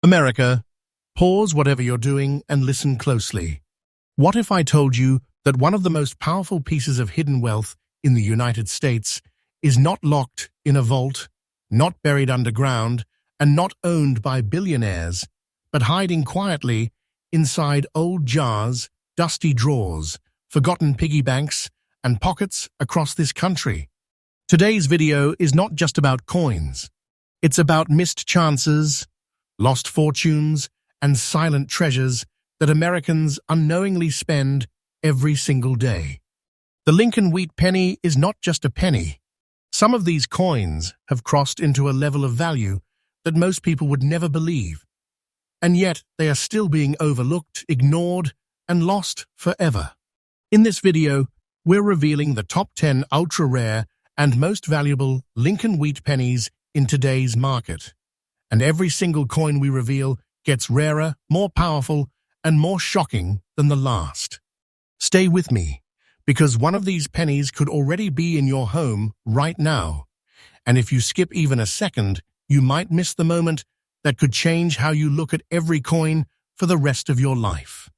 America, pause whatever you're doing and listen closely. What if I told you that one of the most powerful pieces of hidden wealth in the United States is not locked in a vault, not buried underground, and not owned by billionaires, but hiding quietly inside old jars, dusty drawers, forgotten piggy banks, and pockets across this country? Today's video is not just about coins. It's about missed chances, lost fortunes, and silent treasures that Americans unknowingly spend every single day. The Lincoln Wheat Penny is not just a penny. Some of these coins have crossed into a level of value that most people would never believe. And yet they are still being overlooked, ignored, and lost forever. In this video, we're revealing the top 10 ultra-rare and most valuable Lincoln Wheat Pennies in today's market. And every single coin we reveal gets rarer, more powerful, and more shocking than the last. Stay with me, because one of these pennies could already be in your home right now. And if you skip even a second, you might miss the moment that could change how you look at every coin for the rest of your life.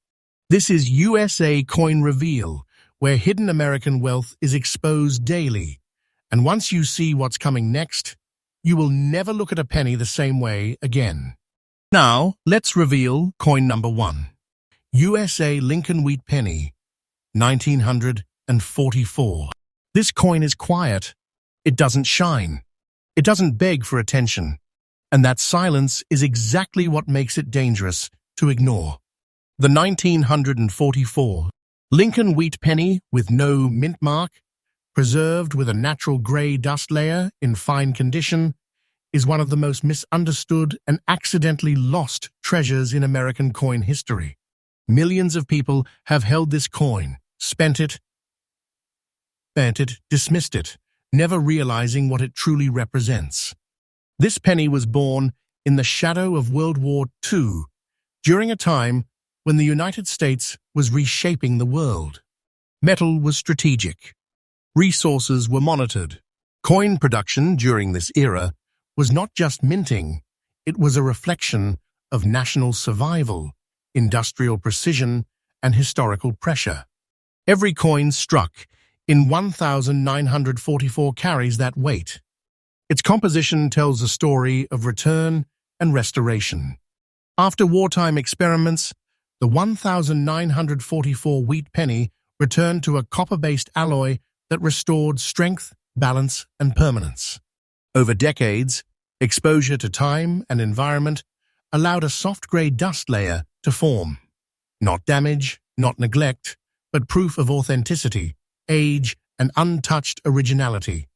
This is USA Coin Reveal, where hidden American wealth is exposed daily. And once you see what's coming next, you will never look at a penny the same way again. Now, let's reveal coin number 1. USA Lincoln Wheat Penny, 1944. This coin is quiet. It doesn't shine. It doesn't beg for attention. And that silence is exactly what makes it dangerous to ignore. The 1944 Lincoln Wheat Penny with no Mintmark, preserved with a natural gray dust layer in fine condition, is one of the most misunderstood and accidentally lost treasures in American coin history. Millions of people have held this coin, spent it, dismissed it, never realizing what it truly represents. This penny was born in the shadow of World War II, during a time when the United States was reshaping the world. Metal was strategic. Resources were monitored. Coin production during this era was not just minting, it was a reflection of national survival, industrial precision, and historical pressure. Every coin struck in 1944 carries that weight. Its composition tells a story of return and restoration. After wartime experiments, the 1944 wheat penny returned to a copper-based alloy that restored strength, balance, and permanence. Over decades, exposure to time and environment allowed a soft gray dust layer to form. Not damage, not neglect, but proof of authenticity, age, and untouched originality.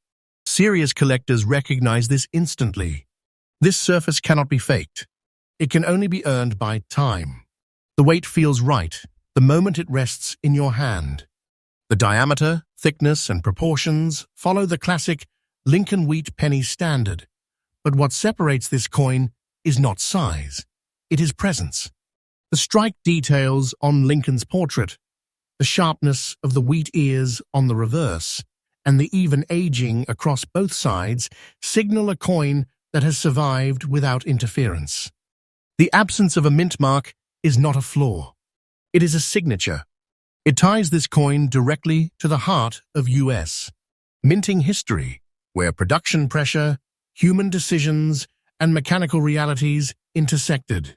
Serious collectors recognize this instantly. This surface cannot be faked. It can only be earned by time. The weight feels right the moment it rests in your hand. The diameter, thickness, and proportions follow the classic Lincoln Wheat Penny standard. But what separates this coin is not size, it is presence. The strike details on Lincoln's portrait, the sharpness of the wheat ears on the reverse, and the even aging across both sides signal a coin that has survived without interference. The absence of a mint mark is not a flaw. It is a signature. It ties this coin directly to the heart of U.S. minting history, where production pressure, human decisions, and mechanical realities intersected.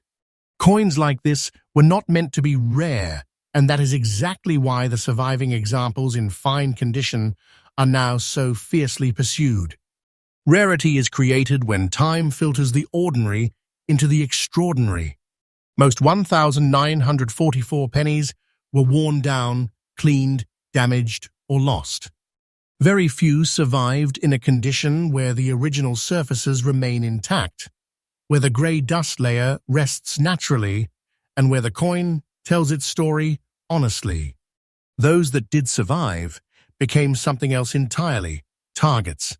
Coins like this were not meant to be rare, and that is exactly why the surviving examples in fine condition are now so fiercely pursued. Rarity is created when time filters the ordinary into the extraordinary. Most 1944 pennies were worn down, cleaned, damaged, or lost. Very few survived in a condition where the original surfaces remain intact, where the gray dust layer rests naturally, and where the coin tells its story honestly. Those that did survive became something else entirely, targets.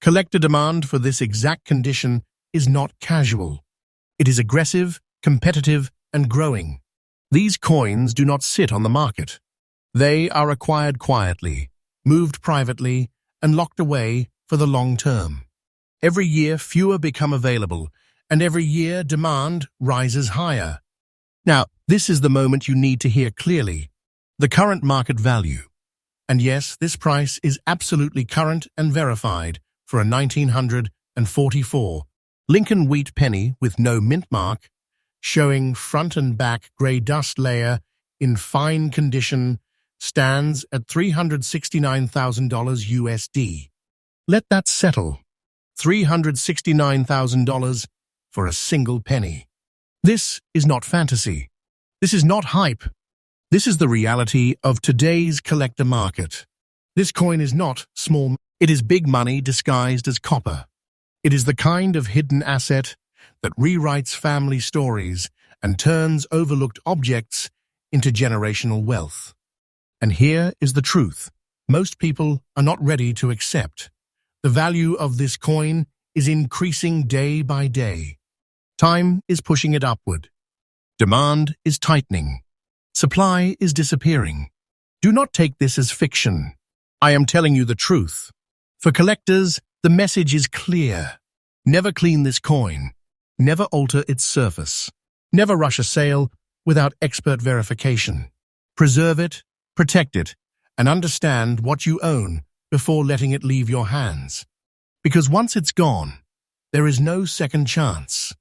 Collector demand for this exact condition is not casual. It is aggressive, competitive, and growing. These coins do not sit on the market. They are acquired quietly, moved privately, and locked away for the long term. Every year, fewer become available, and every year demand rises higher. Now, this is the moment you need to hear clearly. The current market value. And yes, this price is absolutely current and verified for a 1944 Lincoln Wheat Penny with no mint mark, showing front and back grey dust layer in fine condition, stands at $369,000 USD. Let that settle. $369,000 for a single penny. This is not fantasy. This is not hype. This is the reality of today's collector market. This coin is not small. It is big money disguised as copper. It is the kind of hidden asset that rewrites family stories and turns overlooked objects into generational wealth. And here is the truth. Most people are not ready to accept. The value of this coin is increasing day by day. Time is pushing it upward. Demand is tightening. Supply is disappearing. Do not take this as fiction. I am telling you the truth. For collectors, the message is clear. Never clean this coin. Never alter its surface. Never rush a sale without expert verification. Preserve it, protect it, and understand what you own before letting it leave your hands. Because once it's gone, there is no second chance.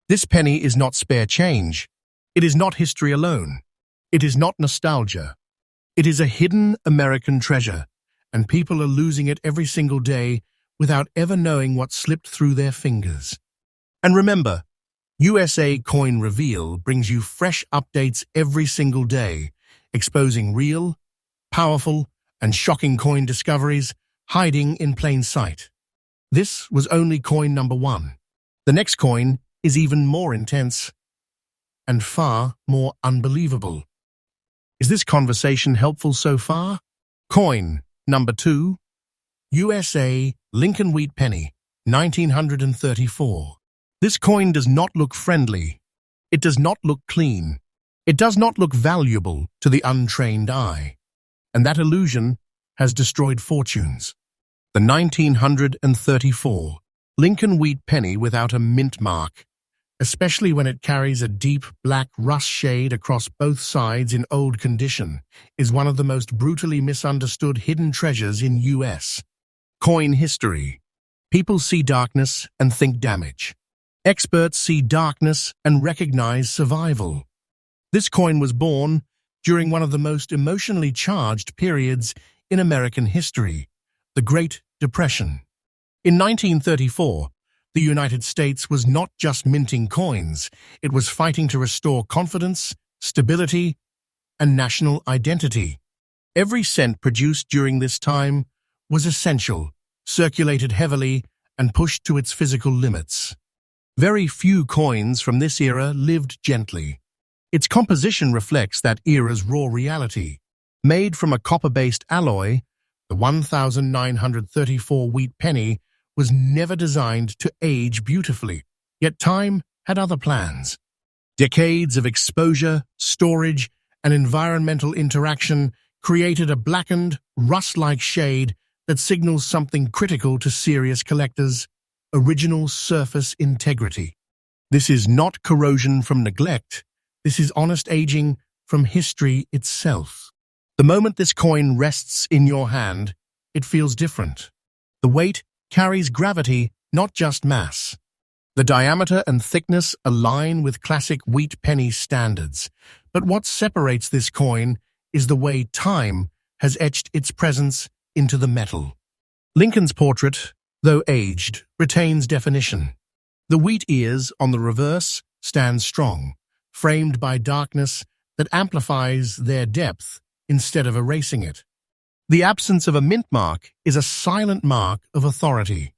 This penny is not spare change. It is not history alone. It is not nostalgia. It is a hidden American treasure, and people are losing it every single day without ever knowing what slipped through their fingers. And remember, USA Coin Reveal brings you fresh updates every single day, exposing real, powerful, and shocking coin discoveries hiding in plain sight. This was only coin number 1. The next coin is even more intense and far more unbelievable. Is this conversation helpful so far? Coin number 2, USA Lincoln Wheat Penny, 1934. This coin does not look friendly. It does not look clean. It does not look valuable to the untrained eye. And that illusion has destroyed fortunes. The 1934 Lincoln Wheat Penny without a mint mark, especially when it carries a deep black rust shade across both sides in old condition, is one of the most brutally misunderstood hidden treasures in U.S. coin history. People see darkness and think damage. Experts see darkness and recognize survival. This coin was born during one of the most emotionally charged periods in American history, the Great Depression. In 1934, the United States was not just minting coins, it was fighting to restore confidence, stability, and national identity. Every cent produced during this time was essential, circulated heavily, and pushed to its physical limits. Very few coins from this era lived gently. Its composition reflects that era's raw reality. Made from a copper-based alloy, the 1934 wheat penny was never designed to age beautifully, yet time had other plans. Decades of exposure, storage, and environmental interaction created a blackened, rust-like shade that signals something critical to serious collectors: original surface integrity. This is not corrosion from neglect. This is honest aging from history itself. The moment this coin rests in your hand, it feels different. The weight carries gravity, not just mass. The diameter and thickness align with classic wheat penny standards. But what separates this coin is the way time has etched its presence into the metal. Lincoln's portrait, though aged, retains definition. The wheat ears on the reverse stand strong, framed by darkness that amplifies their depth instead of erasing it. The absence of a mint mark is a silent mark of authority.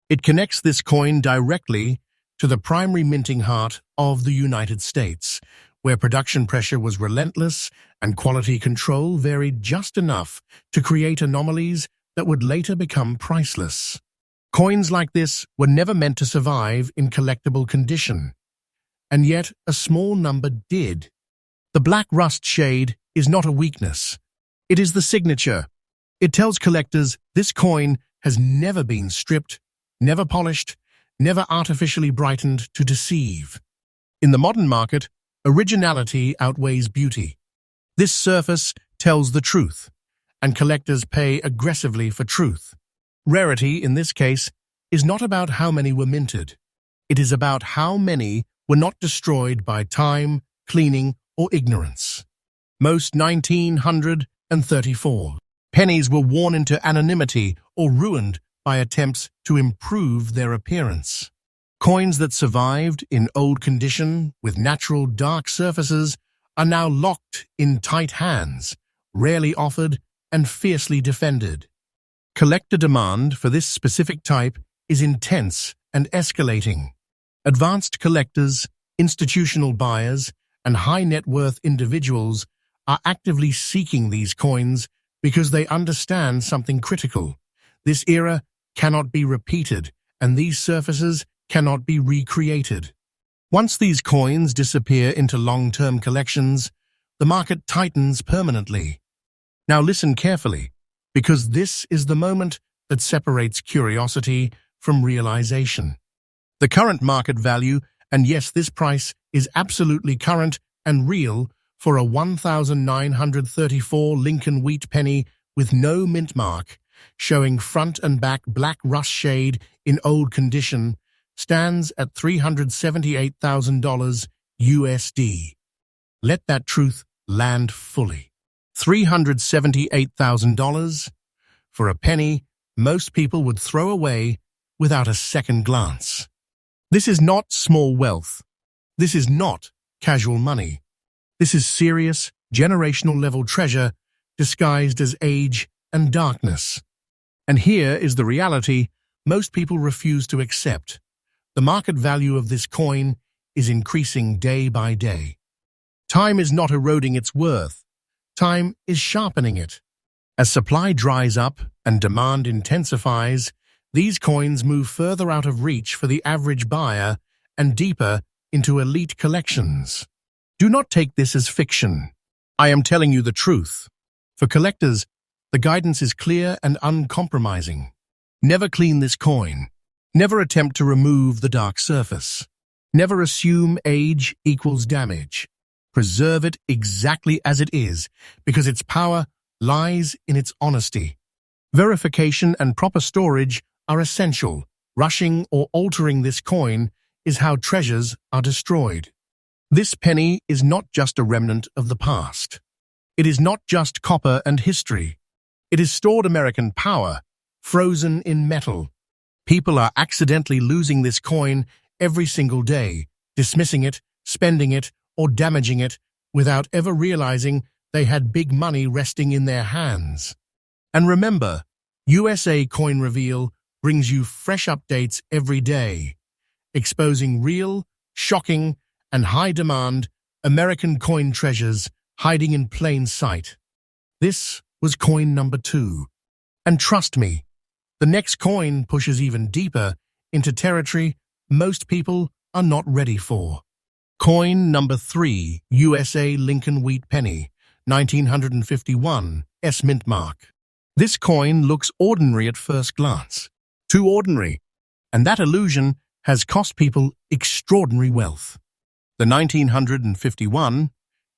It connects this coin directly to the primary minting heart of the United States, where production pressure was relentless and quality control varied just enough to create anomalies that would later become priceless. Coins like this were never meant to survive in collectible condition, and yet a small number did. The black rust shade is not a weakness. It is the signature. It tells collectors this coin has never been stripped, never polished, never artificially brightened to deceive. In the modern market, originality outweighs beauty. This surface tells the truth, and collectors pay aggressively for truth. Rarity, in this case, is not about how many were minted. It is about how many were not destroyed by time, cleaning, or ignorance. Most 1934 pennies were worn into anonymity or ruined by attempts to improve their appearance. Coins that survived in old condition with natural dark surfaces are now locked in tight hands, rarely offered and fiercely defended. Collector demand for this specific type is intense and escalating. Advanced collectors, institutional buyers, and high-net-worth individuals are actively seeking these coins because they understand something critical. This era cannot be repeated, and these surfaces cannot be recreated. Once these coins disappear into long-term collections, the market tightens permanently. Now listen carefully, because this is the moment that separates curiosity from realization. The current market value, and yes, this price is absolutely current and real, for a 1934 Lincoln Wheat Penny with no mint mark, showing front and back black rust shade in old condition, stands at $378,000 USD. Let that truth land fully. $378,000 for a penny most people would throw away without a second glance. This is not small wealth. This is not casual money. This is serious, generational-level treasure disguised as age and darkness. And here is the reality most people refuse to accept. The market value of this coin is increasing day by day. Time is not eroding its worth. Time is sharpening it. As supply dries up and demand intensifies, these coins move further out of reach for the average buyer and deeper into elite collections. Do not take this as fiction. I am telling you the truth. For collectors, the guidance is clear and uncompromising. Never clean this coin. Never attempt to remove the dark surface. Never assume age equals damage. Preserve it exactly as it is, because its power lies in its honesty. Verification and proper storage are essential. Rushing or altering this coin is how treasures are destroyed. This penny is not just a remnant of the past. It is not just copper and history. It is stored American power, frozen in metal. People are accidentally losing this coin every single day, dismissing it, spending it, or damaging it without ever realizing they had big money resting in their hands. And remember, USA Coin Reveal brings you fresh updates every day, exposing real, shocking, and high-demand American coin treasures hiding in plain sight. This was coin number 2. And trust me, the next coin pushes even deeper into territory most people are not ready for. Coin number 3, USA Lincoln Wheat Penny, 1951, S Mintmark. This coin looks ordinary at first glance. Too ordinary. And that illusion has cost people extraordinary wealth. The 1951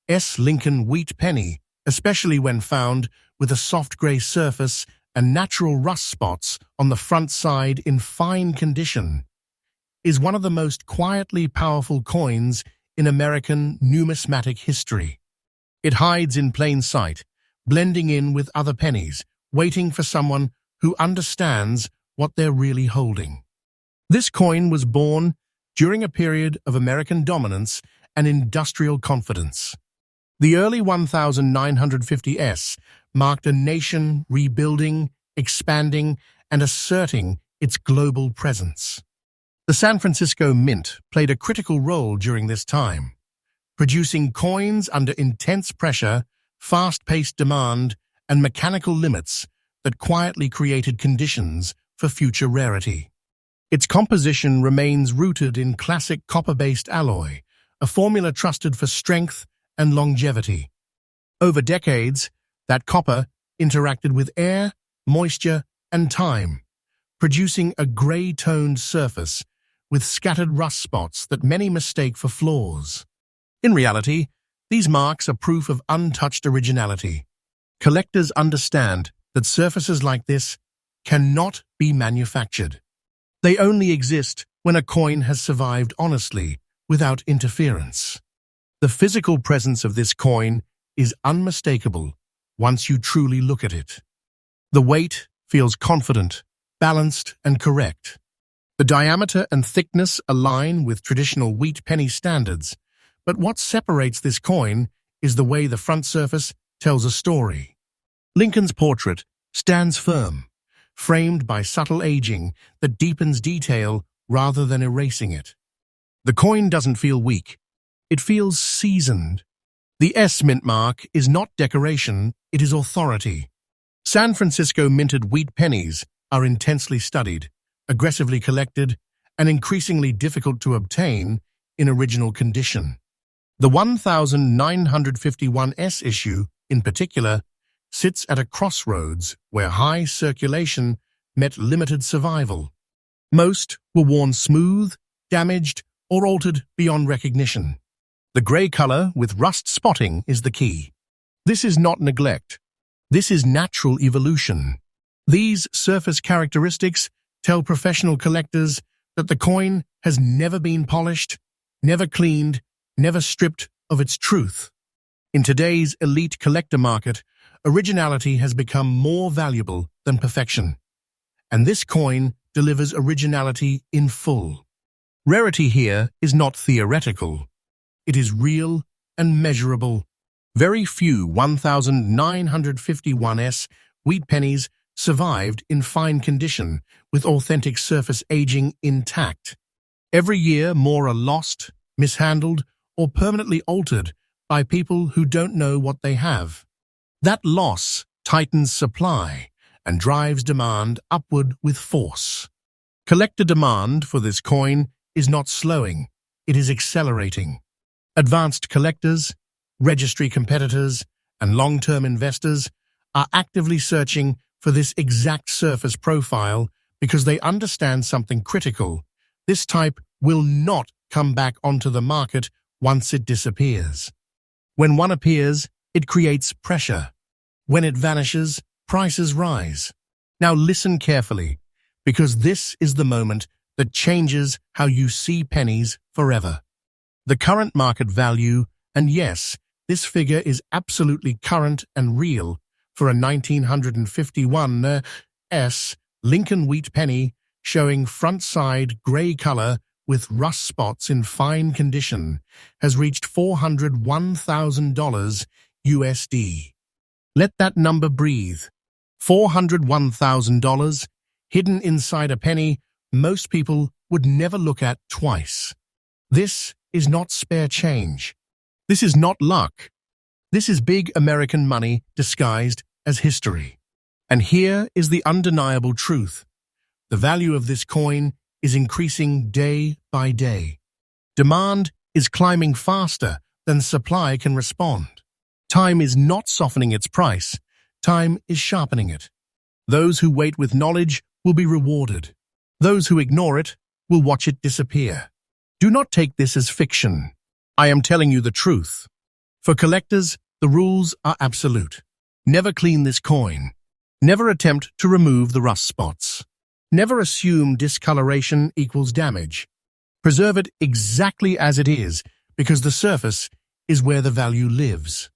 S Lincoln Wheat Penny, especially when found with a soft grey surface and natural rust spots on the front side in fine condition, is one of the most quietly powerful coins in American numismatic history. It hides in plain sight, blending in with other pennies, waiting for someone who understands what they're really holding. This coin was born during a period of American dominance and industrial confidence. The early 1950s marked a nation rebuilding, expanding, and asserting its global presence. The San Francisco Mint played a critical role during this time, producing coins under intense pressure, fast-paced demand, and mechanical limits that quietly created conditions for future rarity. Its composition remains rooted in classic copper-based alloy, a formula trusted for strength and longevity. Over decades, that copper interacted with air, moisture, and time, producing a gray-toned surface with scattered rust spots that many mistake for flaws. In reality, these marks are proof of untouched originality. Collectors understand that surfaces like this cannot be manufactured. They only exist when a coin has survived honestly, without interference. The physical presence of this coin is unmistakable once you truly look at it. The weight feels confident, balanced, and correct. The diameter and thickness align with traditional wheat penny standards, but what separates this coin is the way the front surface tells a story. Lincoln's portrait stands firm, framed by subtle aging that deepens detail rather than erasing it. The coin doesn't feel weak. It feels seasoned. The S Mintmark is not decoration, it is authority. San Francisco minted wheat pennies are intensely studied, aggressively collected, and increasingly difficult to obtain in original condition. The 1951S issue, in particular, sits at a crossroads where high circulation met limited survival. Most were worn smooth, damaged, or altered beyond recognition. The grey color with rust spotting is the key. This is not neglect. This is natural evolution. These surface characteristics tell professional collectors that the coin has never been polished, never cleaned, never stripped of its truth. In today's elite collector market, originality has become more valuable than perfection. And this coin delivers originality in full. Rarity here is not theoretical. It is real and measurable. Very few 1951S wheat pennies survived in fine condition, with authentic surface aging intact. Every year, more are lost, mishandled, or permanently altered by people who don't know what they have. That loss tightens supply and drives demand upward with force. Collector demand for this coin is not slowing, it is accelerating. Advanced collectors, registry competitors, and long-term investors are actively searching for this exact surface profile because they understand something critical. This type will not come back onto the market once it disappears. When one appears, it creates pressure. When it vanishes, prices rise. Now listen carefully, because this is the moment that changes how you see pennies forever. The current market value, and yes, this figure is absolutely current and real, for a 1951S Lincoln Wheat Penny showing front-side grey color with rust spots in fine condition, has reached $401,000 USD. Let that number breathe. $401,000 hidden inside a penny most people would never look at twice. This is not spare change. This is not luck. This is big American money disguised as history. And here is the undeniable truth. The value of this coin is increasing day by day. Demand is climbing faster than supply can respond. Time is not softening its price. Time is sharpening it. Those who wait with knowledge will be rewarded. Those who ignore it will watch it disappear. Do not take this as fiction. I am telling you the truth. For collectors, the rules are absolute. Never clean this coin. Never attempt to remove the rust spots. Never assume discoloration equals damage. Preserve it exactly as it is, because the surface is where the value lives.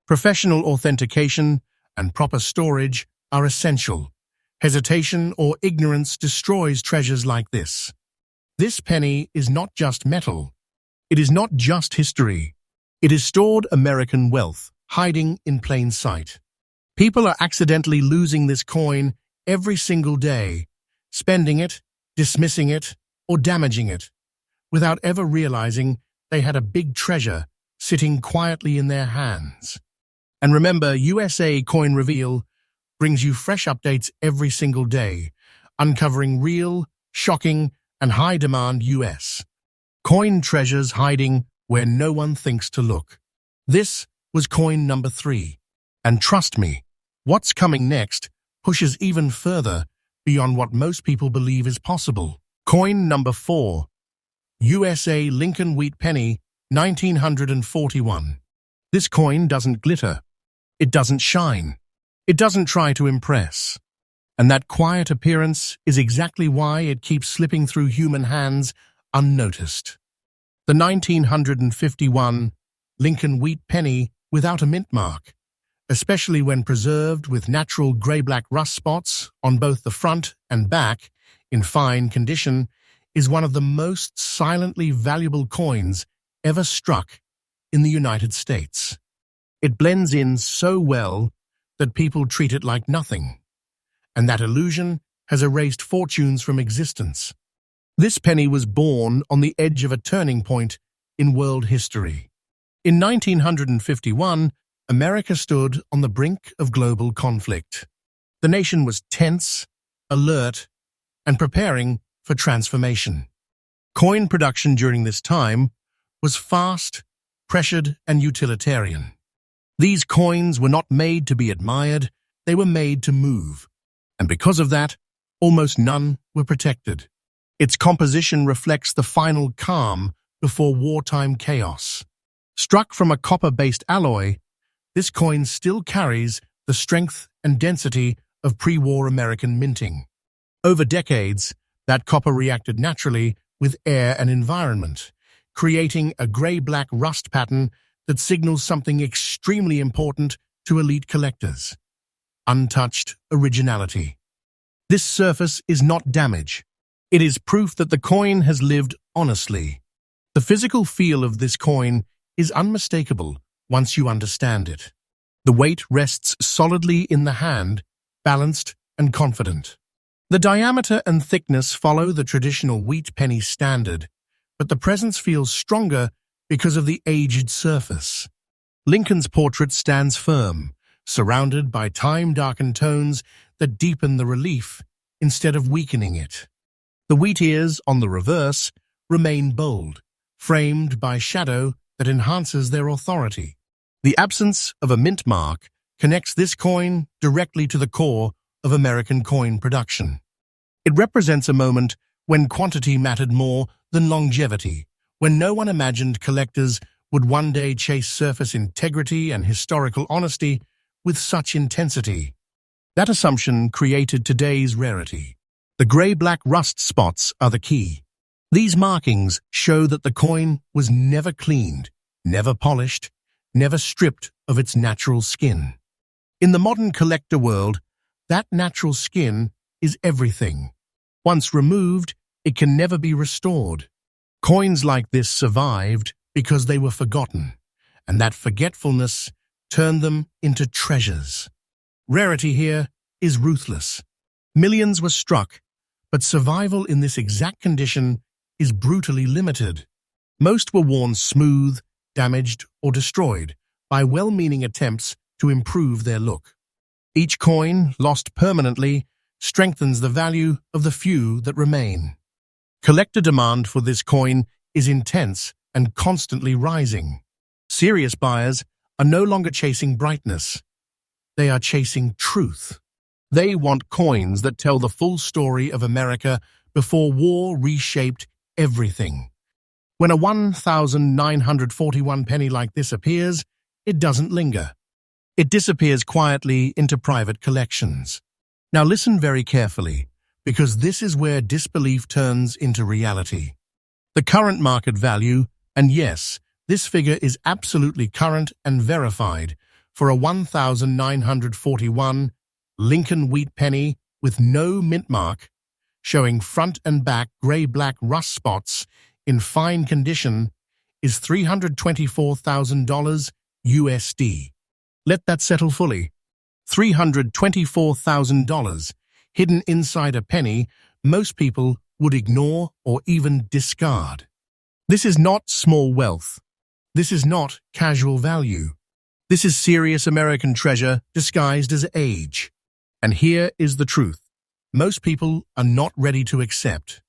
Professional authentication and proper storage are essential. Hesitation or ignorance destroys treasures like this. This penny is not just metal. It is not just history. It is stored American wealth, hiding in plain sight. People are accidentally losing this coin every single day, spending it, dismissing it, or damaging it, without ever realizing they had a big treasure sitting quietly in their hands. And remember, USA Coin Reveal brings you fresh updates every single day, uncovering real, shocking, and high-demand US coin treasures hiding where no one thinks to look. This was coin number 3. And trust me, what's coming next pushes even further beyond what most people believe is possible. Coin number 4, USA Lincoln Wheat Penny, 1941. This coin doesn't glitter. It doesn't shine. It doesn't try to impress. And that quiet appearance is exactly why it keeps slipping through human hands unnoticed. The 1951 Lincoln Wheat Penny without a mint mark, especially when preserved with natural grey-black rust spots on both the front and back in fine condition, is one of the most silently valuable coins ever struck in the United States. It blends in so well that people treat it like nothing, and that illusion has erased fortunes from existence. This penny was born on the edge of a turning point in world history. In 1951, America stood on the brink of global conflict. The nation was tense, alert, and preparing for transformation. Coin production during this time was fast, pressured, and utilitarian. These coins were not made to be admired, they were made to move. And because of that, almost none were protected. Its composition reflects the final calm before wartime chaos. Struck from a copper-based alloy, this coin still carries the strength and density of pre-war American minting. Over decades, that copper reacted naturally with air and environment, creating a grey-black rust pattern that signals something extremely important to elite collectors: untouched originality. This surface is not damage. It is proof that the coin has lived honestly. The physical feel of this coin is unmistakable once you understand it. The weight rests solidly in the hand, balanced and confident. The diameter and thickness follow the traditional wheat penny standard, but the presence feels stronger because of the aged surface. Lincoln's portrait stands firm, surrounded by time-darkened tones that deepen the relief instead of weakening it. The wheat ears, on the reverse, remain bold, framed by shadow that enhances their authority. The absence of a mint mark connects this coin directly to the core of American coin production. It represents a moment when quantity mattered more than longevity, when no one imagined collectors would one day chase surface integrity and historical honesty with such intensity. That assumption created today's rarity. The grey-black rust spots are the key. These markings show that the coin was never cleaned, never polished, never stripped of its natural skin. In the modern collector world, that natural skin is everything. Once removed, it can never be restored. Coins like this survived because they were forgotten, and that forgetfulness turned them into treasures. Rarity here is ruthless. Millions were struck, but survival in this exact condition is brutally limited. Most were worn smooth, damaged, or destroyed by well-meaning attempts to improve their look. Each coin, lost permanently, strengthens the value of the few that remain. Collector demand for this coin is intense and constantly rising. Serious buyers are no longer chasing brightness. They are chasing truth. They want coins that tell the full story of America before war reshaped everything. When a 1,941 penny like this appears, it doesn't linger. It disappears quietly into private collections. Now listen very carefully, because this is where disbelief turns into reality. The current market value, and yes, this figure is absolutely current and verified, for a 1,941 Lincoln Wheat Penny with no mint mark, showing front and back grey-black rust spots in fine condition, is $324,000 USD. Let that settle fully. $324,000 hidden inside a penny most people would ignore or even discard. This is not small wealth. This is not casual value. This is serious American treasure disguised as age. And here is the truth. Most people are not ready to accept.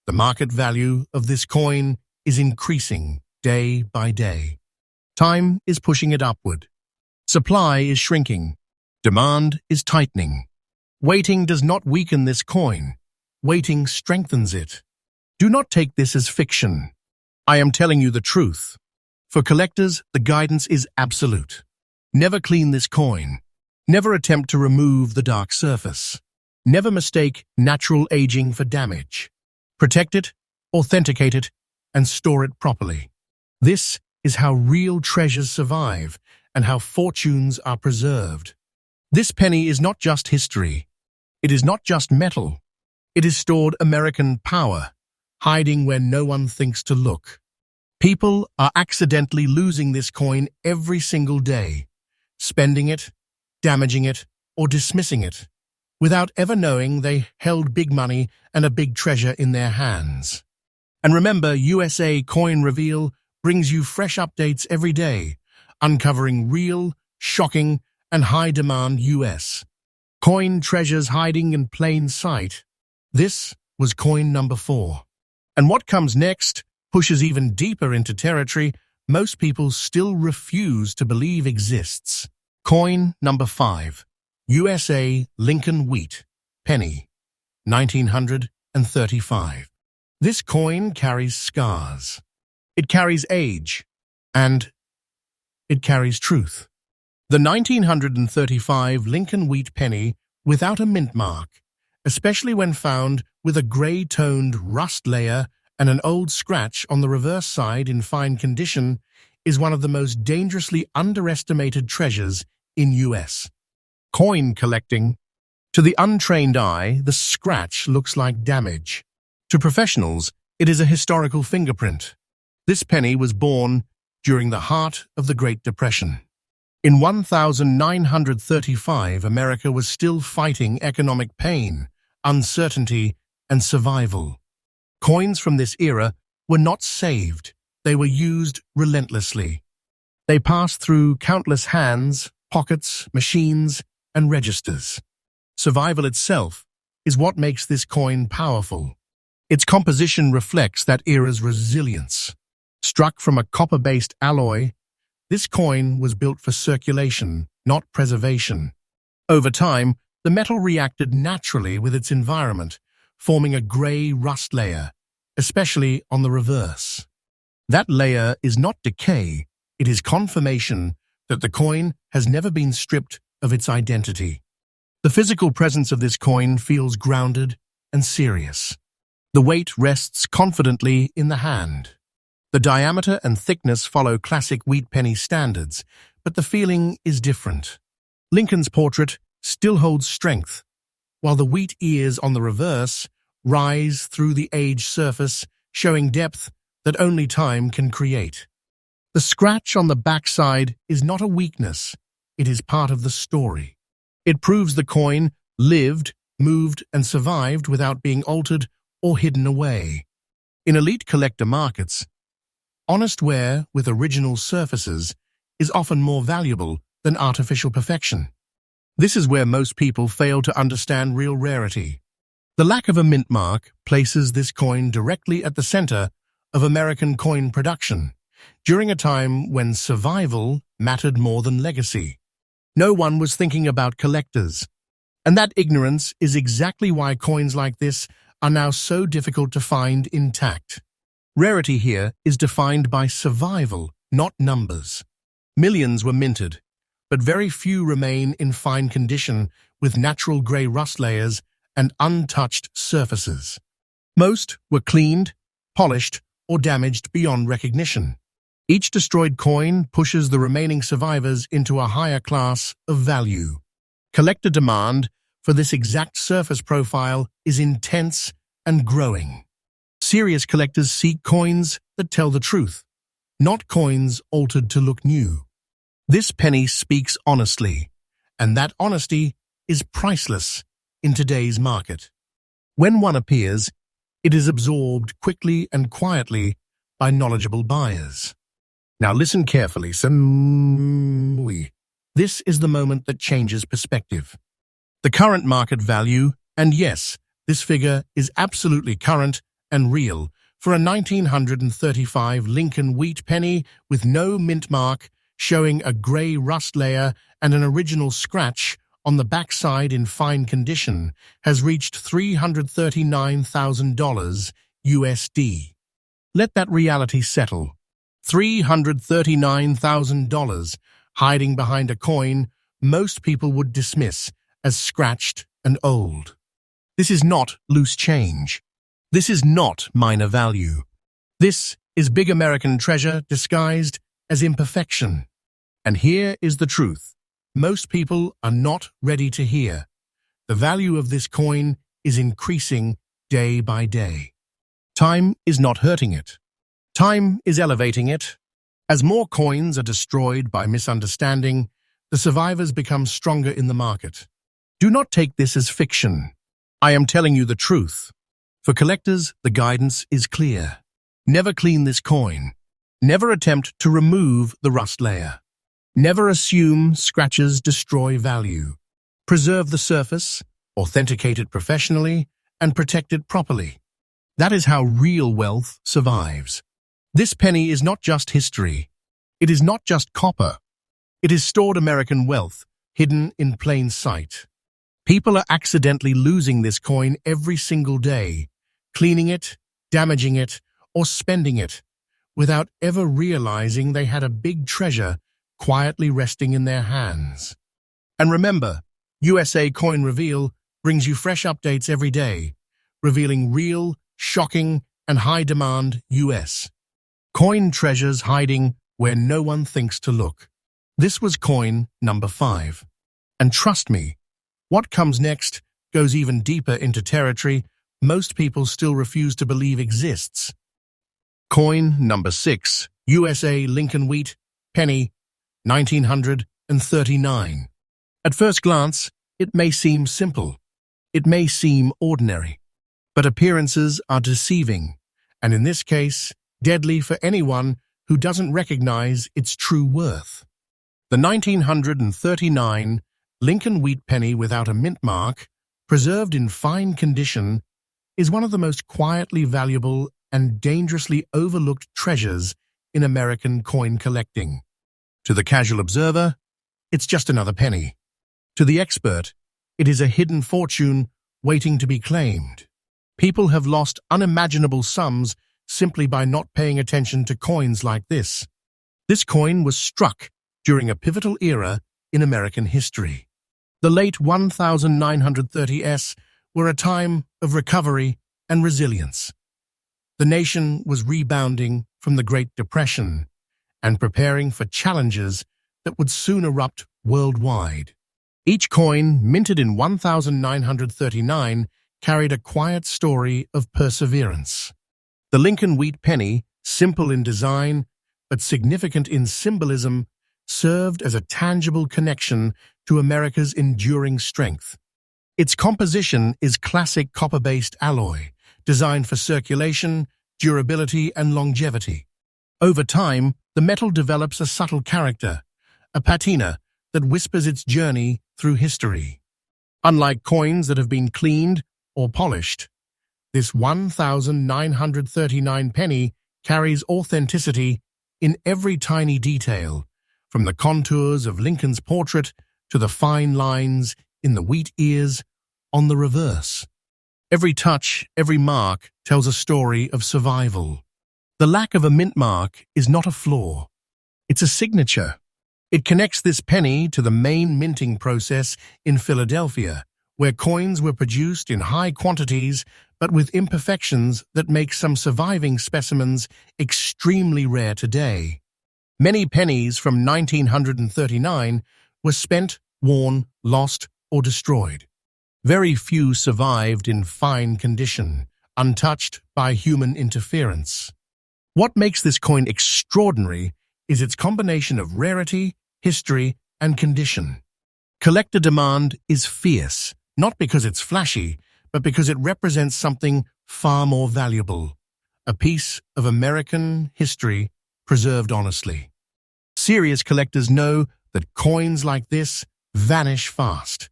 The market value of this coin is increasing day by day. Time is pushing it upward. Supply is shrinking. Demand is tightening. Waiting does not weaken this coin. Waiting strengthens it. Do not take this as fiction. I am telling you the truth. For collectors, the guidance is absolute. Never clean this coin. Never attempt to remove the dark surface. Never mistake natural aging for damage. Protect it, authenticate it, and store it properly. This is how real treasures survive and how fortunes are preserved. This penny is not just history. It is not just metal. It is stored American power, hiding where no one thinks to look. People are accidentally losing this coin every single day, spending it, damaging it, or dismissing it, without ever knowing they held big money and a big treasure in their hands. And remember, USA Coin Reveal brings you fresh updates every day, uncovering real, shocking, and high-demand US coin treasures hiding in plain sight. This was coin number 4. And what comes next pushes even deeper into territory most people still refuse to believe exists. Coin number 5. USA Lincoln Wheat Penny, 1935. This coin carries scars. It carries age. And it carries truth. The 1935 Lincoln Wheat Penny without a mint mark, especially when found with a gray-toned rust layer and an old scratch on the reverse side in fine condition, is one of the most dangerously underestimated treasures in US coin collecting. To the untrained eye, the scratch looks like damage. To professionals, it is a historical fingerprint. This penny was born during the heart of the Great Depression. In 1935, America was still fighting economic pain, uncertainty, and survival. Coins from this era were not saved. They were used relentlessly. They passed through countless hands, pockets, machines, and registers. Survival itself is what makes this coin powerful. Its composition reflects that era's resilience. Struck from a copper-based alloy, this coin was built for circulation, not preservation. Over time, the metal reacted naturally with its environment, forming a gray rust layer, especially on the reverse. That layer is not decay, it is confirmation that the coin has never been stripped of its identity. The physical presence of this coin feels grounded and serious. The weight rests confidently in the hand. The diameter and thickness follow classic wheat penny standards, but the feeling is different. Lincoln's portrait still holds strength, while the wheat ears on the reverse rise through the aged surface, showing depth that only time can create. The scratch on the backside is not a weakness, it is part of the story. It proves the coin lived, moved, and survived without being altered or hidden away. In elite collector markets, honest wear with original surfaces is often more valuable than artificial perfection. This is where most people fail to understand real rarity. The lack of a mint mark places this coin directly at the center of American coin production, during a time when survival mattered more than legacy. No one was thinking about collectors. And that ignorance is exactly why coins like this are now so difficult to find intact. Rarity here is defined by survival, not numbers. Millions were minted, but very few remain in fine condition with natural gray rust layers and untouched surfaces. Most were cleaned, polished, or damaged beyond recognition. Each destroyed coin pushes the remaining survivors into a higher class of value. Collector demand for this exact surface profile is intense and growing. Serious collectors seek coins that tell the truth, not coins altered to look new. This penny speaks honestly, and that honesty is priceless in today's market. When one appears, it is absorbed quickly and quietly by knowledgeable buyers. Now listen carefully, This is the moment that changes perspective. The current market value, and yes, this figure is absolutely current and real, for a 1935 Lincoln Wheat Penny with no mint mark, showing a gray rust layer and an original scratch on the backside in fine condition, has reached $339,000 USD. let that reality settle. $339,000 hiding behind a coin most people would dismiss as scratched and old. This is not loose change. This is not minor value. This is big American treasure disguised as imperfection. And here is the truth. Most people are not ready to hear. The value of this coin is increasing day by day. Time is not hurting it. Time is elevating it. As more coins are destroyed by misunderstanding, the survivors become stronger in the market. Do not take this as fiction. I am telling you the truth. For collectors, the guidance is clear. Never clean this coin. Never attempt to remove the rust layer. Never assume scratches destroy value. Preserve the surface, authenticate it professionally, and protect it properly. That is how real wealth survives. This penny is not just history. It is not just copper. It is stored American wealth, hidden in plain sight. People are accidentally losing this coin every single day, cleaning it, damaging it, or spending it, without ever realizing they had a big treasure quietly resting in their hands. And remember, USA Coin Reveal brings you fresh updates every day, revealing real, shocking, and high-demand US coin treasures hiding where no one thinks to look. This was coin number 5. And trust me, what comes next goes even deeper into territory most people still refuse to believe exists. Coin number 6, USA Lincoln Wheat Penny, 1939. At first glance, it may seem simple. It may seem ordinary. But appearances are deceiving, and in this case, deadly for anyone who doesn't recognize its true worth. The 1939 Lincoln Wheat Penny without a mint mark, preserved in fine condition, is one of the most quietly valuable and dangerously overlooked treasures in American coin collecting. To the casual observer, it's just another penny. To the expert, it is a hidden fortune waiting to be claimed. People have lost unimaginable sums simply by not paying attention to coins like this. This coin was struck during a pivotal era in American history. The late 1930s were a time of recovery and resilience. The nation was rebounding from the Great Depression and preparing for challenges that would soon erupt worldwide. Each coin, minted in 1939, carried a quiet story of perseverance. The Lincoln Wheat Penny, simple in design but significant in symbolism, served as a tangible connection to America's enduring strength. Its composition is classic copper-based alloy, designed for circulation, durability, and longevity. Over time, the metal develops a subtle character, a patina that whispers its journey through history. Unlike coins that have been cleaned or polished, this 1939 penny carries authenticity in every tiny detail, from the contours of Lincoln's portrait to the fine lines in the wheat ears on the reverse. Every touch, every mark tells a story of survival. The lack of a mint mark is not a flaw. It's a signature. It connects this penny to the main minting process in Philadelphia, where coins were produced in high quantities but with imperfections that make some surviving specimens extremely rare today. Many pennies from 1939 were spent, worn, lost, or destroyed. Very few survived in fine condition, untouched by human interference. What makes this coin extraordinary is its combination of rarity, history, and condition. Collector demand is fierce, not because it's flashy, but because it represents something far more valuable, a piece of American history preserved honestly. Serious collectors know that coins like this vanish fast.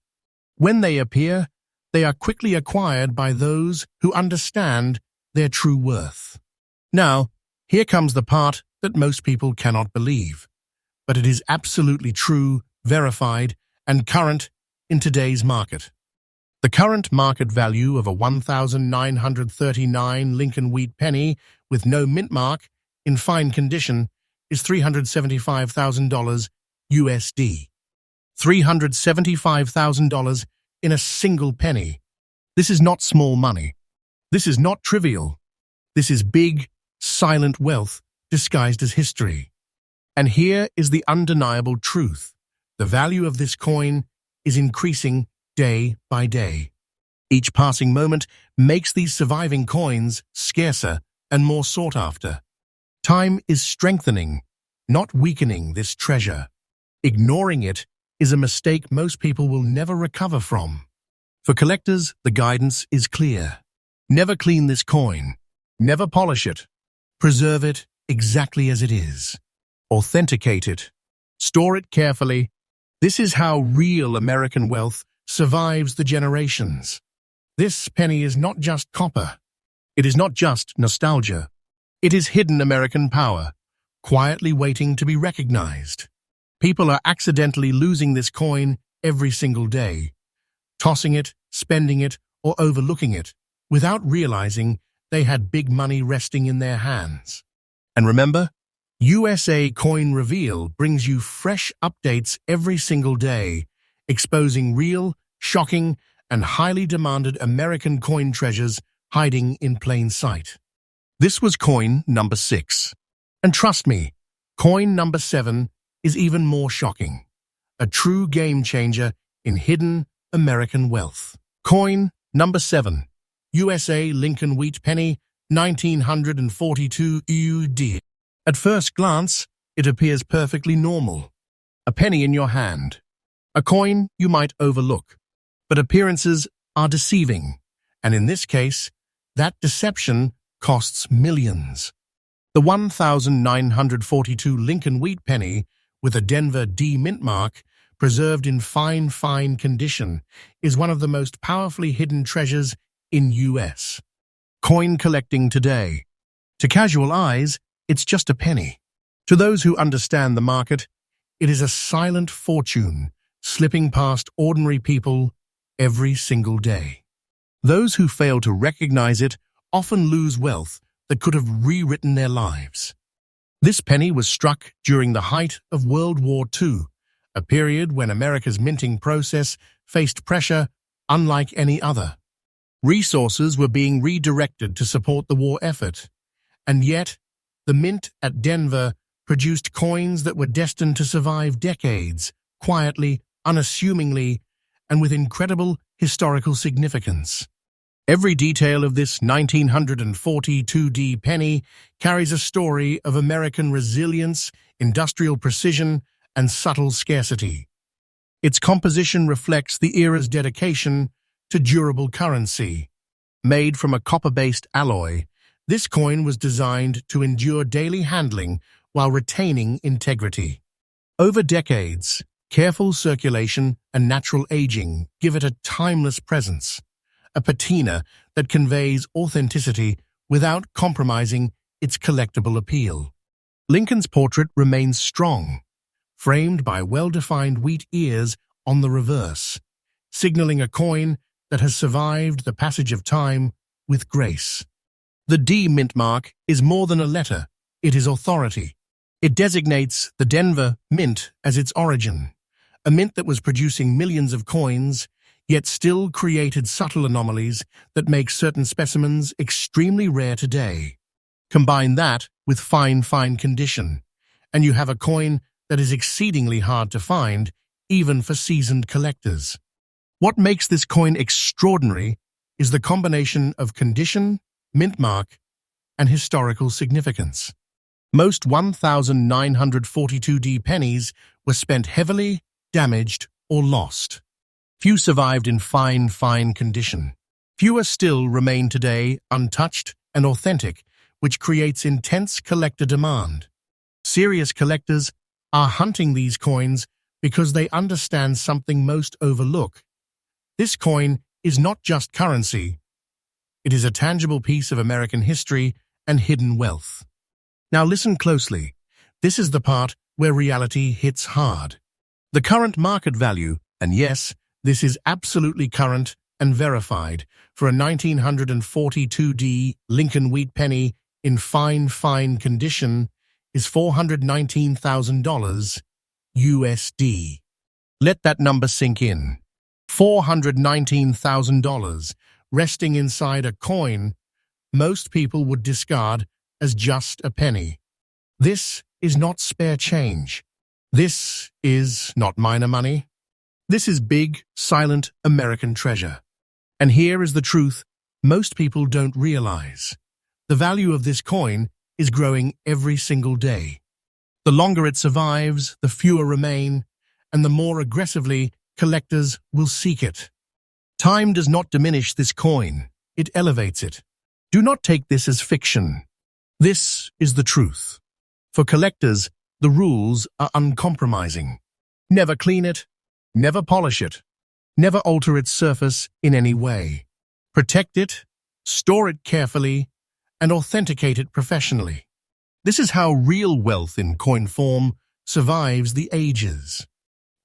When they appear, they are quickly acquired by those who understand their true worth. Now, here comes the part that most people cannot believe, but it is absolutely true, verified, and current in today's market. The current market value of a 1,939 Lincoln Wheat Penny with no mint mark in fine condition is $375,000 USD. $375,000 in a single penny. This is not small money. This is not trivial. This is big, silent wealth disguised as history. And here is the undeniable truth. The value of this coin is increasing day by day. Each passing moment makes these surviving coins scarcer and more sought after. Time is strengthening, not weakening this treasure. Ignoring it is a mistake most people will never recover from. For collectors, the guidance is clear. Never clean this coin. Never polish it. Preserve it exactly as it is. Authenticate it. Store it carefully. This is how real American wealth survives the generations. This penny is not just copper. It is not just nostalgia. It is hidden American power, quietly waiting to be recognized. People are accidentally losing this coin every single day, tossing it, spending it, or overlooking it, without realizing they had big money resting in their hands. And remember, USA Coin Reveal brings you fresh updates every single day, exposing real, shocking, and highly demanded American coin treasures hiding in plain sight. This was coin number 6. And trust me, coin number 7 is even more shocking. A true game changer in hidden American wealth. Coin number 7. USA Lincoln Wheat Penny, 1942 UD. At first glance, it appears perfectly normal. A penny in your hand. A coin you might overlook. But appearances are deceiving, and in this case, that deception costs millions. The 1,942 Lincoln Wheat Penny with a Denver D Mintmark, preserved in fine condition, is one of the most powerfully hidden treasures in US coin collecting today. To casual eyes, it's just a penny. To those who understand the market, it is a silent fortune slipping past ordinary people every single day. Those who fail to recognize it often lose wealth that could have rewritten their lives. This penny was struck during the height of World War II, a period when America's minting process faced pressure unlike any other. Resources were being redirected to support the war effort, and yet the mint at Denver produced coins that were destined to survive decades, quietly, unassumingly, and with incredible historical significance. Every detail of this 1942 penny carries a story of American resilience, industrial precision, and subtle scarcity. Its composition reflects the era's dedication to durable currency. Made from a copper-based alloy, this coin was designed to endure daily handling while retaining integrity. Over decades, careful circulation and natural aging give it a timeless presence, a patina that conveys authenticity without compromising its collectible appeal. Lincoln's portrait remains strong, framed by well-defined wheat ears on the reverse, signaling a coin that has survived the passage of time with grace. The D Mintmark is more than a letter, it is authority. It designates the Denver Mint as its origin, a mint that was producing millions of coins, yet still created subtle anomalies that make certain specimens extremely rare today. Combine that with fine condition, and you have a coin that is exceedingly hard to find, even for seasoned collectors. What makes this coin extraordinary is the combination of condition, mint mark, and historical significance. Most 1,942 pennies were spent heavily, damaged, or lost. Few survived in fine condition. Fewer still remain today untouched and authentic, which creates intense collector demand. Serious collectors are hunting these coins because they understand something most overlook. This coin is not just currency. It is a tangible piece of American history and hidden wealth. Now listen closely. This is the part where reality hits hard. The current market value, and yes, this is absolutely current and verified for a 1942D Lincoln Wheat Penny in fine condition is $419,000 USD. Let that number sink in. $419,000 resting inside a coin most people would discard as just a penny. This is not spare change. This is not minor money. This is big, silent American treasure. And here is the truth most people don't realize. The value of this coin is growing every single day. The longer it survives, the fewer remain, and the more aggressively collectors will seek it. Time does not diminish this coin, it elevates it. Do not take this as fiction. This is the truth. For collectors, the rules are uncompromising. Never clean it, never polish it, never alter its surface in any way. Protect it, store it carefully, and authenticate it professionally. This is how real wealth in coin form survives the ages.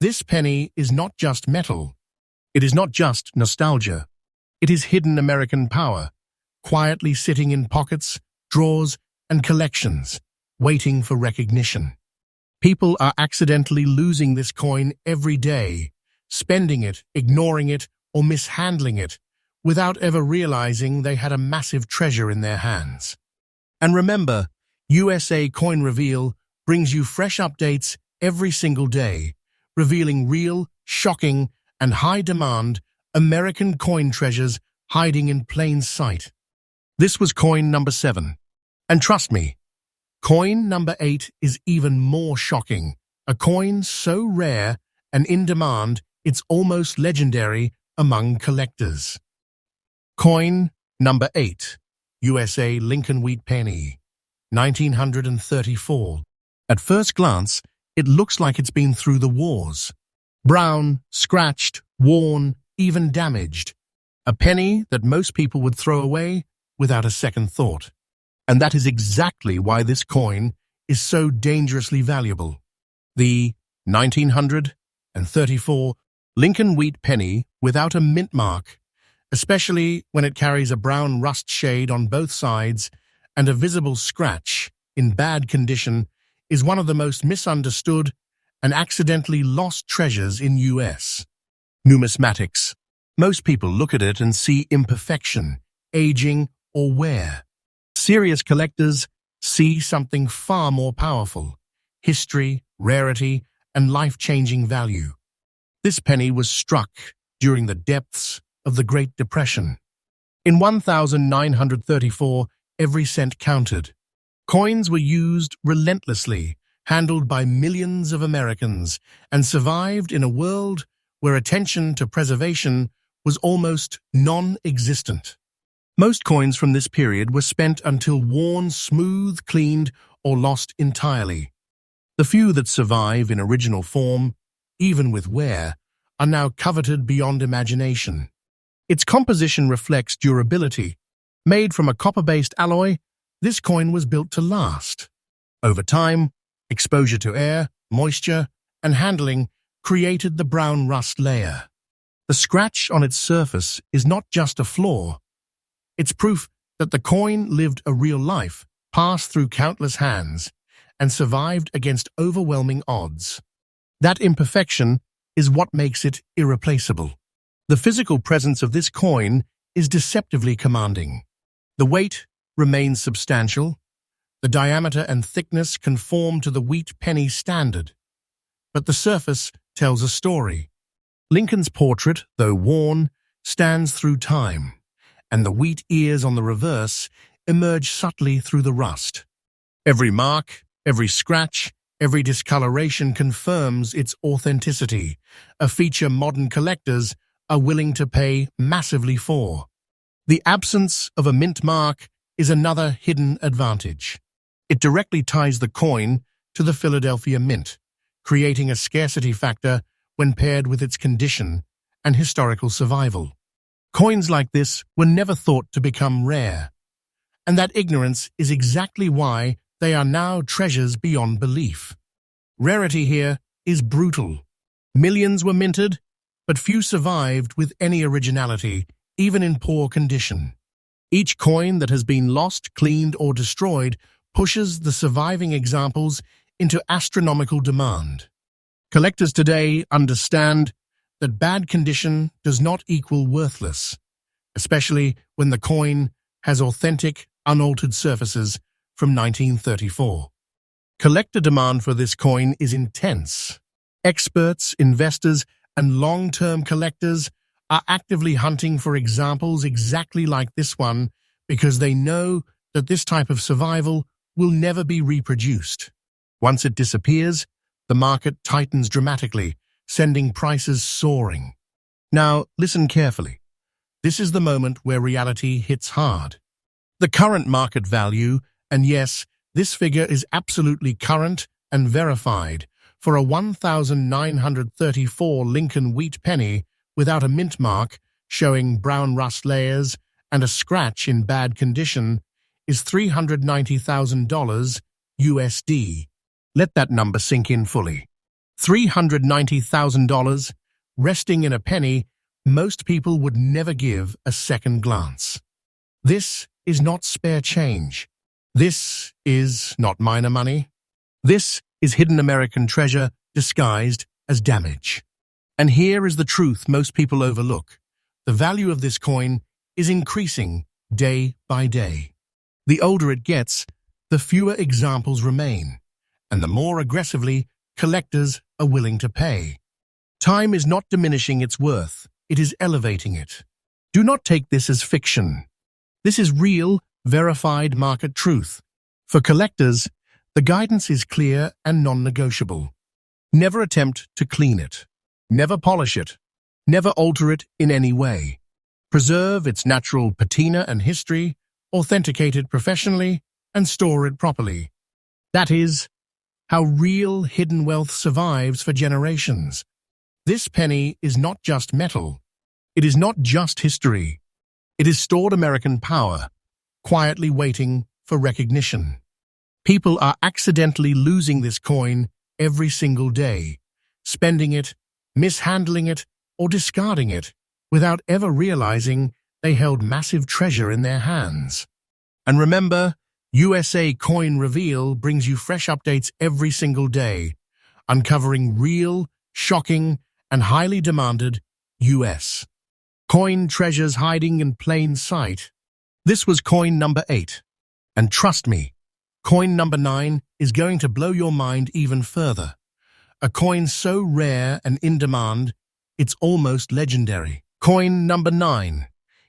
This penny is not just metal. It is not just nostalgia. It is hidden American power, quietly sitting in pockets, drawers, and collections, waiting for recognition. People are accidentally losing this coin every day, spending it, ignoring it, or mishandling it, without ever realizing they had a massive treasure in their hands. And remember, USA Coin Reveal brings you fresh updates every single day, revealing real, shocking, and high-demand American coin treasures hiding in plain sight. This was coin number 7. And trust me, coin number 8 is even more shocking. A coin so rare and in demand, it's almost legendary among collectors. Coin number 8, USA Lincoln Wheat Penny, 1934. At first glance, it looks like it's been through the wars. Brown, scratched, worn, even damaged. A penny that most people would throw away without a second thought. And that is exactly why this coin is so dangerously valuable. The 1934 Lincoln Wheat Penny without a mint mark, especially when it carries a brown rust shade on both sides and a visible scratch in bad condition, is one of the most misunderstood and accidentally lost treasures in U.S. numismatics. Most people look at it and see imperfection, aging, or wear. Serious collectors see something far more powerful: history, rarity, and life-changing value. This penny was struck during the depths of the Great Depression. In 1934, every cent counted. Coins were used relentlessly, handled by millions of Americans, and survived in a world where attention to preservation was almost non-existent. Most coins from this period were spent until worn smooth, cleaned, or lost entirely. The few that survive in original form, even with wear, are now coveted beyond imagination. Its composition reflects durability. Made from a copper-based alloy, this coin was built to last. Over time, exposure to air, moisture, and handling created the brown rust layer. The scratch on its surface is not just a flaw. It's proof that the coin lived a real life, passed through countless hands, and survived against overwhelming odds. That imperfection is what makes it irreplaceable. The physical presence of this coin is deceptively commanding. The weight remains substantial. The diameter and thickness conform to the wheat penny standard. But the surface tells a story. Lincoln's portrait, though worn, stands through time, and the wheat ears on the reverse emerge subtly through the rust. Every mark, every scratch, every discoloration confirms its authenticity, a feature modern collectors are willing to pay massively for. The absence of a mint mark is another hidden advantage. It directly ties the coin to the Philadelphia Mint, creating a scarcity factor when paired with its condition and historical survival. Coins like this were never thought to become rare, and that ignorance is exactly why they are now treasures beyond belief. Rarity here is brutal. Millions were minted, but few survived with any originality, even in poor condition. Each coin that has been lost, cleaned, or destroyed pushes the surviving examples into astronomical demand. Collectors today understand that bad condition does not equal worthless, especially when the coin has authentic, unaltered surfaces from 1934. Collector demand for this coin is intense. Experts, investors, and long-term collectors are actively hunting for examples exactly like this one because they know that this type of survival will never be reproduced. Once it disappears, the market tightens dramatically, sending prices soaring. Now, listen carefully. This is the moment where reality hits hard. The current market value, and yes, this figure is absolutely current and verified, for a 1,934 Lincoln Wheat Penny without a mint mark, showing brown rust layers and a scratch in bad condition, is $390,000 USD. Let that number sink in fully. $390,000 resting in a penny most people would never give a second glance. This is not spare change. This is not minor money. This is hidden American treasure disguised as damage. And here is the truth most people overlook. The value of this coin is increasing day by day. The older it gets, the fewer examples remain, and the more aggressively collectors are willing to pay. Time is not diminishing its worth, it is elevating it. Do not take this as fiction. This is real, verified market truth. For collectors, the guidance is clear and non-negotiable. Never attempt to clean it. Never polish it. Never alter it in any way. Preserve its natural patina and history, authenticate it professionally, and store it properly. That is how real hidden wealth survives for generations. This penny is not just metal. It is not just history. It is stored American power, quietly waiting for recognition. People are accidentally losing this coin every single day, spending it, mishandling it, or discarding it without ever realizing they held massive treasure in their hands. And remember, USA Coin Reveal brings you fresh updates every single day, uncovering real, shocking, and highly demanded US coin treasures hiding in plain sight. This was coin number 8. And trust me, coin number 9 is going to blow your mind even further. A coin so rare and in demand, it's almost legendary. Coin number 9,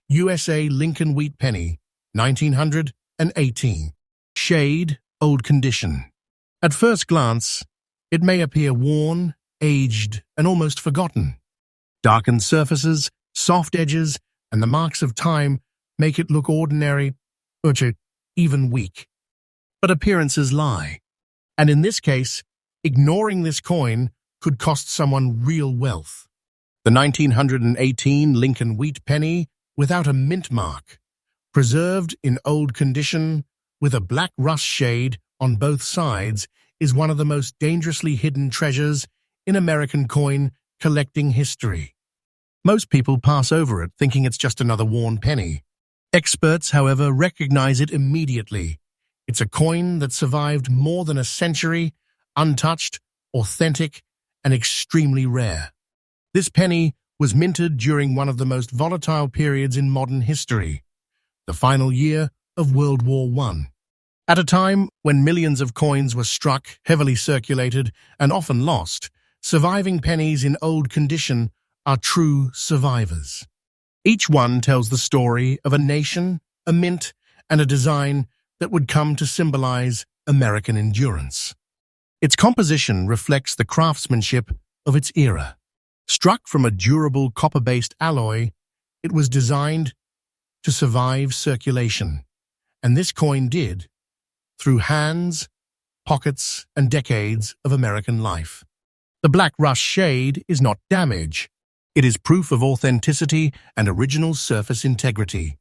USA Lincoln Wheat Penny, 1918. Shade, old condition. At first glance, it may appear worn, aged, and almost forgotten. Darkened surfaces, soft edges, and the marks of time make it look ordinary, or even weak. But appearances lie. And in this case, ignoring this coin could cost someone real wealth. The 1918 Lincoln Wheat Penny without a mint mark, preserved in old condition with a black rust shade on both sides, is one of the most dangerously hidden treasures in American coin collecting history. Most people pass over it thinking it's just another worn penny. Experts, however, recognize it immediately. It's a coin that survived more than a century, untouched, authentic, and extremely rare. This penny was minted during one of the most volatile periods in modern history, the final year of World War I. At a time when millions of coins were struck, heavily circulated, and often lost, surviving pennies in old condition are true survivors. Each one tells the story of a nation, a mint, and a design that would come to symbolize American endurance. Its composition reflects the craftsmanship of its era. Struck from a durable copper-based alloy, it was designed to survive circulation, and this coin did, through hands, pockets, and decades of American life. The black rust shade is not damage. It is proof of authenticity and original surface integrity.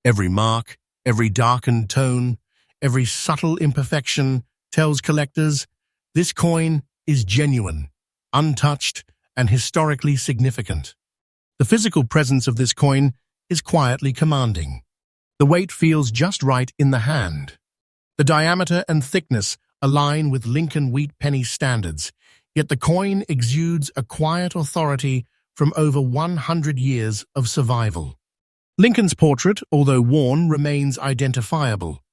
Every mark, every darkened tone, every subtle imperfection tells collectors this coin is genuine, untouched, and historically significant. The physical presence of this coin is quietly commanding. The weight feels just right in the hand. The diameter and thickness align with Lincoln Wheat Penny standards, yet the coin exudes a quiet authority from over 100 years of survival. Lincoln's portrait, although worn, remains identifiable,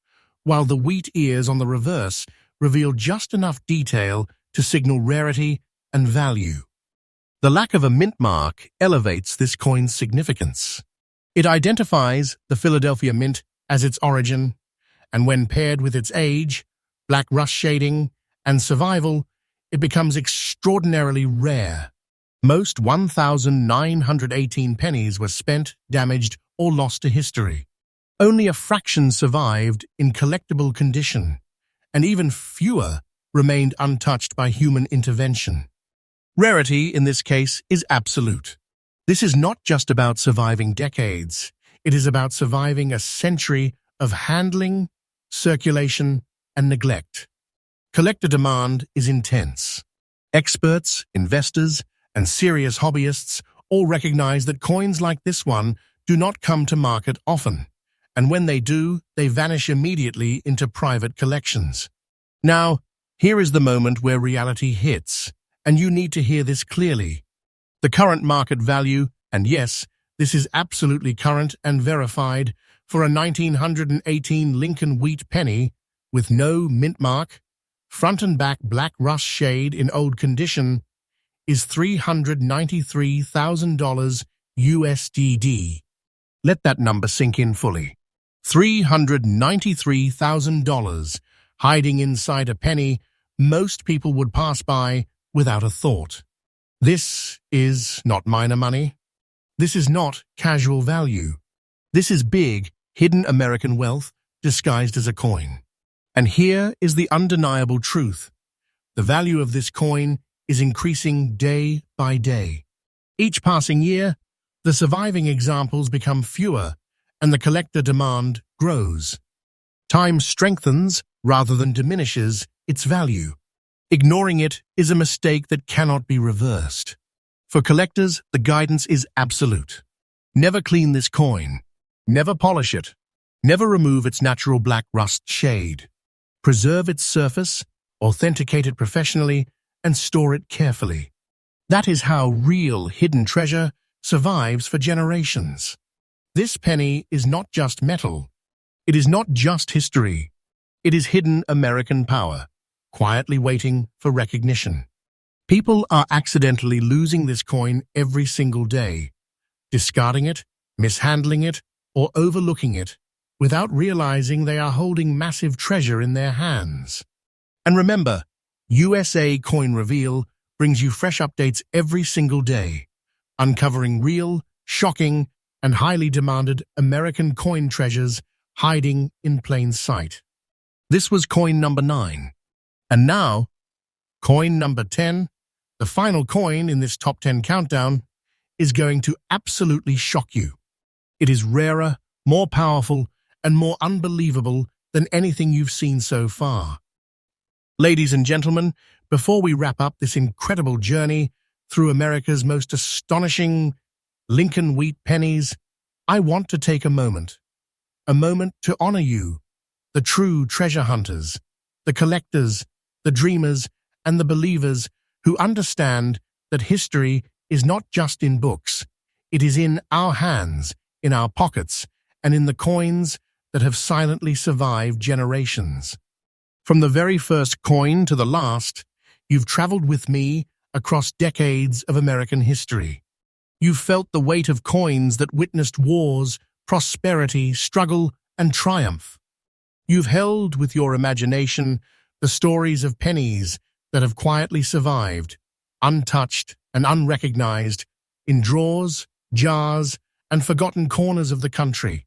while the wheat ears on the reverse reveal just enough detail to signal rarity and value. The lack of a mint mark elevates this coin's significance. It identifies the Philadelphia Mint as its origin, and when paired with its age, black rust shading, and survival, it becomes extraordinarily rare. Most 1,918 pennies were spent, damaged, or lost to history. Only a fraction survived in collectible condition, and even fewer remained untouched by human intervention. Rarity, in this case, is absolute. This is not just about surviving decades. It is about surviving a century of handling, circulation, and neglect. Collector demand is intense. Experts, investors, and serious hobbyists all recognize that coins like this one do not come to market often, and when they do, they vanish immediately into private collections. Now, here is the moment where reality hits, and you need to hear this clearly. The current market value, and yes, this is absolutely current and verified, for a 1918 Lincoln Wheat Penny with no mint mark, front and back black rust shade in old condition, is $393,000 USD. Let that number sink in fully. $393,000 hiding inside a penny most people would pass by without a thought. This is not minor money. This is not casual value. This is big, hidden American wealth disguised as a coin. And here is the undeniable truth. The value of this coin is increasing day by day. Each passing year, the surviving examples become fewer, and the collector demand grows. Time strengthens rather than diminishes its value. Ignoring it is a mistake that cannot be reversed. For collectors, the guidance is absolute. Never clean this coin. Never polish it. Never remove its natural black rust shade. Preserve its surface, authenticate it professionally, and store it carefully. That is how real hidden treasure survives for generations. This penny is not just metal. It is not just history. It is hidden American power, quietly waiting for recognition. People are accidentally losing this coin every single day, discarding it, mishandling it, or overlooking it, without realizing they are holding massive treasure in their hands. And remember, USA Coin Reveal brings you fresh updates every single day, uncovering real, shocking, and highly demanded American coin treasures hiding in plain sight. This was coin number 9. And now, coin number 10, the final coin in this top 10 countdown, is going to absolutely shock you. It is rarer, more powerful, and more unbelievable than anything you've seen so far. Ladies and gentlemen, before we wrap up this incredible journey through America's most astonishing Lincoln Wheat Pennies, I want to take a moment to honor you, the true treasure hunters, the collectors, the dreamers, and the believers who understand that history is not just in books. It is in our hands, in our pockets, and in the coins that have silently survived generations. From the very first coin to the last, you've traveled with me across decades of American history. You've felt the weight of coins that witnessed wars, prosperity, struggle, and triumph. You've held with your imagination the stories of pennies that have quietly survived, untouched and unrecognized, in drawers, jars, and forgotten corners of the country.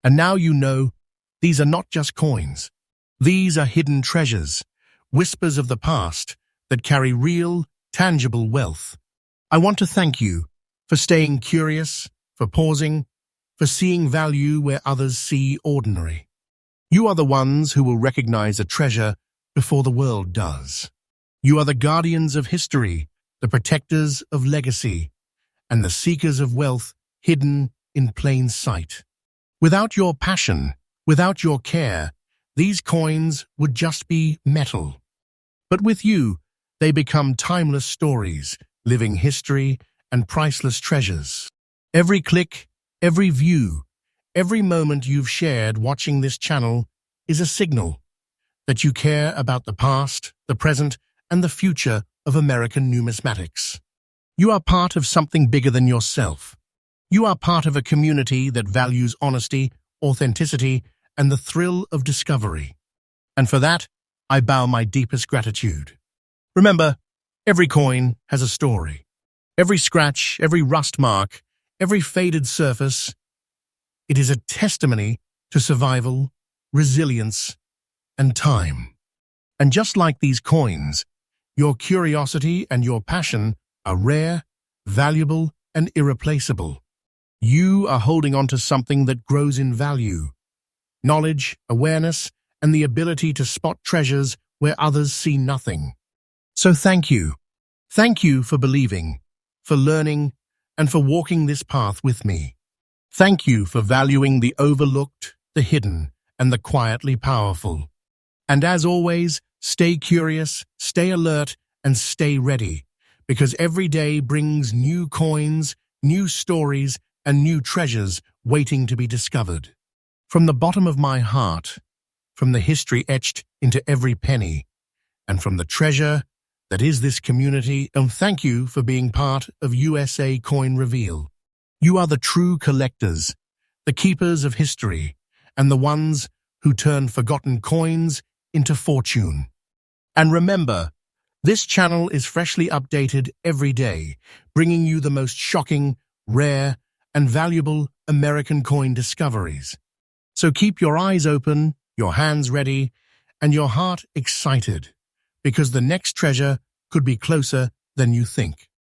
And now you know, these are not just coins. These are hidden treasures, whispers of the past that carry real, tangible wealth. I want to thank you for staying curious, for pausing, for seeing value where others see ordinary. You are the ones who will recognize a treasure before the world does. You are the guardians of history, the protectors of legacy, and the seekers of wealth hidden in plain sight. Without your passion, without your care, these coins would just be metal. But with you, they become timeless stories, living history, and priceless treasures. Every click, every view, every moment you've shared watching this channel is a signal that you care about the past, the present, and the future of American numismatics. You are part of something bigger than yourself. You are part of a community that values honesty, authenticity, and the thrill of discovery. And for that, I bow my deepest gratitude. Remember, every coin has a story. Every scratch, every rust mark, every faded surface, it is a testimony to survival, resilience, and time. And just like these coins, your curiosity and your passion are rare, valuable, and irreplaceable. You are holding on to something that grows in value: knowledge, awareness, and the ability to spot treasures where others see nothing. So thank you. Thank you for believing, for learning, and for walking this path with me. Thank you for valuing the overlooked, the hidden, and the quietly powerful. And as always, stay curious, stay alert, and stay ready, because every day brings new coins, new stories, and new treasures waiting to be discovered. From the bottom of my heart, from the history etched into every penny, and from the treasure that is this community, and thank you for being part of USA Coin Reveal. You are the true collectors, the keepers of history, and the ones who turn forgotten coins into fortune. And remember, this channel is freshly updated every day, bringing you the most shocking, rare, and valuable American coin discoveries. So keep your eyes open, your hands ready, and your heart excited, because the next treasure could be closer than you think.